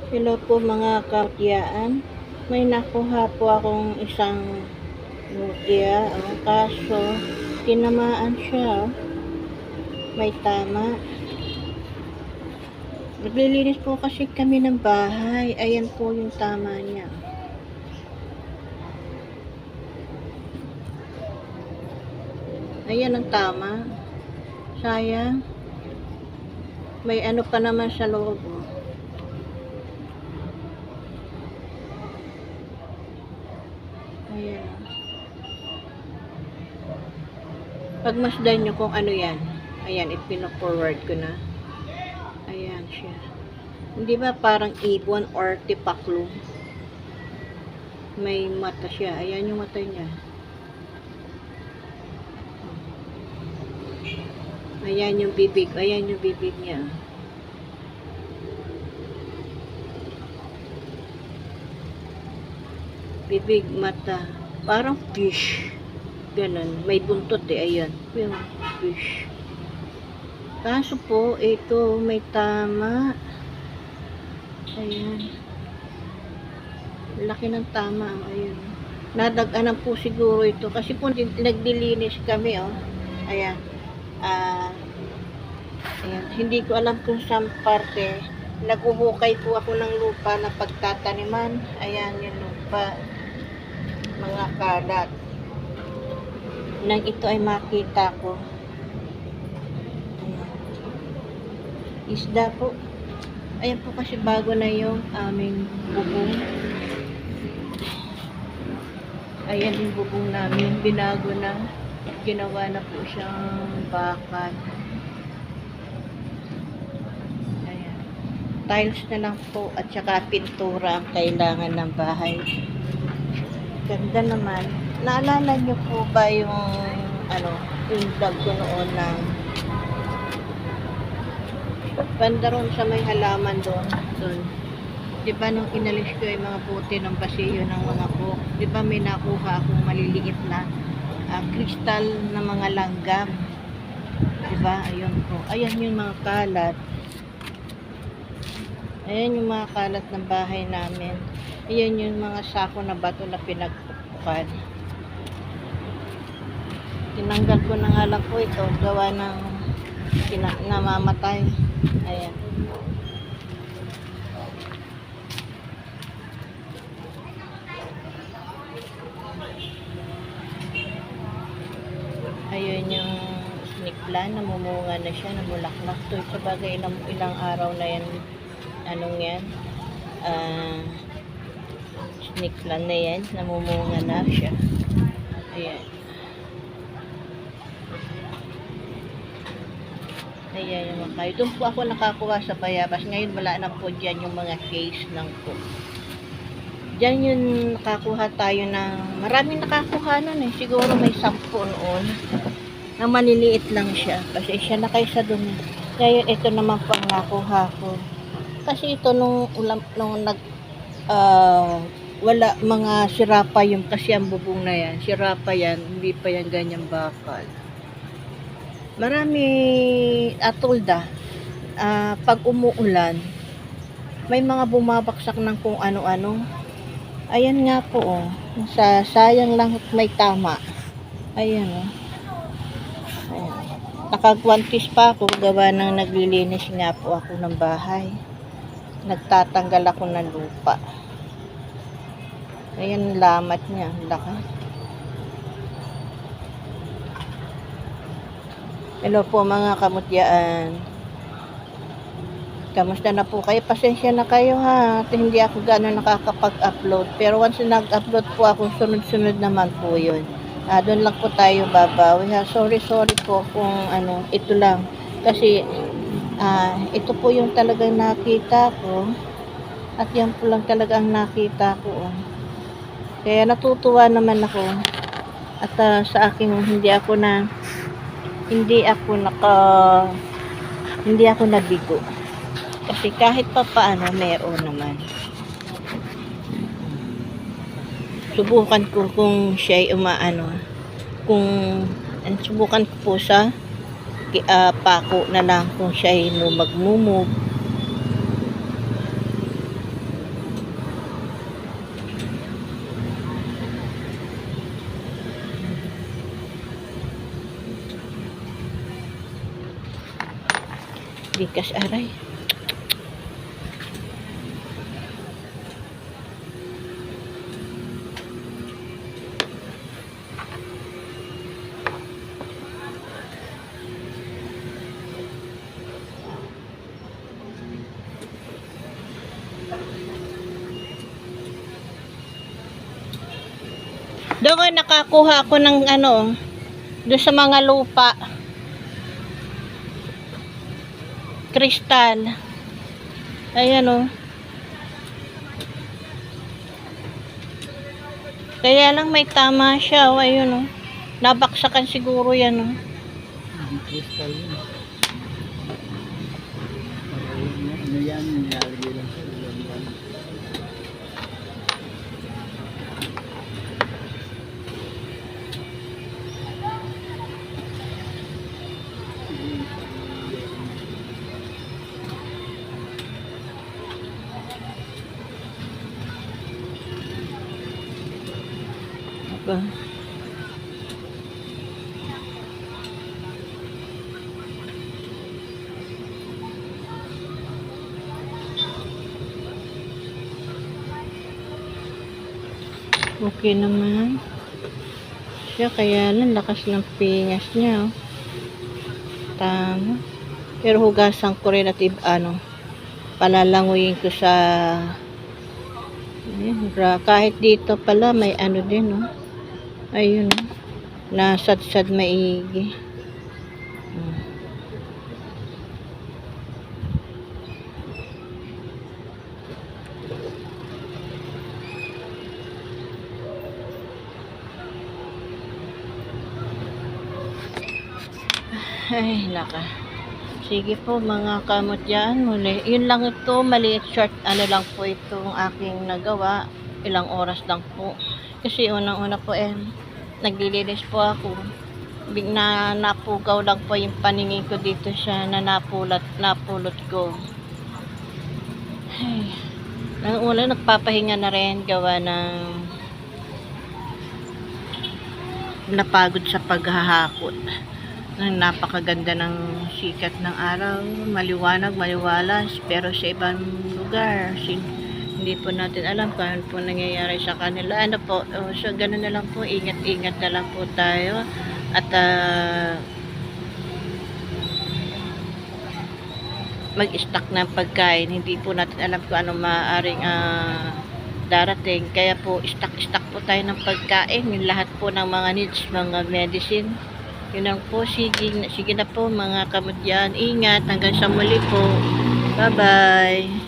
Hello po mga kautiyaan. May nakuha po akong isang mutya. Kaso, tinamaan siya. May tama. Naglilinis po kasi kami ng bahay. Ayan po yung tama niya. Ayan ang tama. Sayang. May ano pa naman sa loob. Ayan. Pagmasdan nyo kung ano yan. Ayan, ipino-forward ko na. Ayan siya. Hindi ba parang ibon or tipaklong? May mata siya. Ayan yung mata niya. Ayan yung bibig. Ayan yung bibig niya. Bibig, mata. Parang fish. Ganun. May buntot eh. Ayan. Yung fish. Kaso po, ito may tama. Ayan. Laki ng tama. Ayan. Nadaganan po siguro ito. Kasi po nagdilinis kami. Oh. Ayan. Ayan. Hindi ko alam kung saan parte. Naghuhukay po ako ng lupa na pagtataniman. Ayan yung lupa. Mga kalat. Nang ito ay makita ko. Ayan. Isda po. Ayan po kasi bago na yung aming bubong. Ayan yung bubong namin. Binago na. Ginawa na po siyang bakal. Ayan. Tiles na lang po at saka pintura ang kailangan ng bahay. Ganda naman. Naalala niyo po ba yung yung vlog ko noon ng banda ron sa may halaman doon. Diba nung inalis ko yung mga puti ng basiyo ng mga buhok, diba may nakuha akong maliliit na kristal na mga langgam. Diba? Ayun po. Ayan yung mga kalat. Ayan yung mga kalat ng bahay namin. Ayan yung mga sako na bato na pinagpukan. Tinanggal ko na nga lang po ito. Gawa ng namamatay. Ayan. Ayun yung snake plant. Namumunga na siya. Namulaklak to. Sa bagay ilang araw na yan. Anong yan? Snake plant na yan. Namumunga na siya. Ayan. Ayan yung mga kayo. Doon po ako nakakuha sa bayabas. Ngayon wala na po dyan yung mga case lang po. Dyan yung nakakuha tayo ng maraming nakakuha nun eh. Siguro may 10 noon. Na maliliit lang siya. Kasi siya na kaysa doon. Ngayon ito naman po ang nakuha ko. Kasi ito nung wala mga sira pa yung kasi ang bubong na yan. Sira pa yan. Hindi pa yan ganyan bakal. Marami atulda. Pag umuulan, may mga bumabaksak ng kung ano-ano. Ayan nga po, oh. Sayang lang may tama. Ayan, oh. Ayan. Nakagwantis pa ako, gawa ng naglilinis nga po ako ng bahay. Nagtatanggal ako ng lupa. Ayan, lamat niya. Laki. Hello po mga kamutyaan. Kamusta na po kayo? Pasensya na kayo ha. At hindi ako gano'n nakakapag-upload. Pero once nag-upload po ako, sunod-sunod naman po yun. Doon lang po tayo babawi ha. Sorry po kung ito lang. Kasi ito po yung talagang nakita ko. At yan po lang talagang nakita ko. Kaya natutuwa naman ako. At sa akin hindi ako nabigo. Kasi kahit pa paano meron naman. Subukan ko kung siya ay subukan ko po sa pako na lang kung siya ay magmumove. Di kasi aray. Doon nakakuha ako ng ano, doon sa mga lupa. Kristal. Ayan o. Kaya lang may tama siya. O, ayun o. Nabaksakan siguro yan o. Kristal yun. Ano yan, nilalagay lang sa ulan yan. Ba? Okay naman. Siya kaya lang lakas ng pingas niya. Oh. Tama. Pero hugasan ko rin at ano, palalanguyin ko sa kahit dito pala may ano din oh. Ayun oh. Nasadsad maigi. Ay, naka. Sige po mga kamot dyan. Muli. Yun lang ito. Maliit short. Ano lang po itong aking nagawa. Ilang oras lang po. Kasi unang-una po naglilinis po ako. Napugaw lang po yung paningin ko dito siya na napulot ko. Ay. Nang una nagpapahinga na rin gawa ng napagod sa paghahakot. Napakaganda ng sikat ng araw, maliwanag, maliwalas, pero sa ibang lugar hindi po natin alam kung ano po nangyayari sa kanila. Ano po, so ganun na lang po, ingat-ingat na lang po tayo at mag-stock ng pagkain. Hindi po natin alam kung ano maaaring darating, kaya po stock po tayo ng pagkain, yung lahat po ng mga needs, mga medicine. Yun lang po, sige na po mga kamudyan. Ingat, hanggang sa muli po. Bye-bye.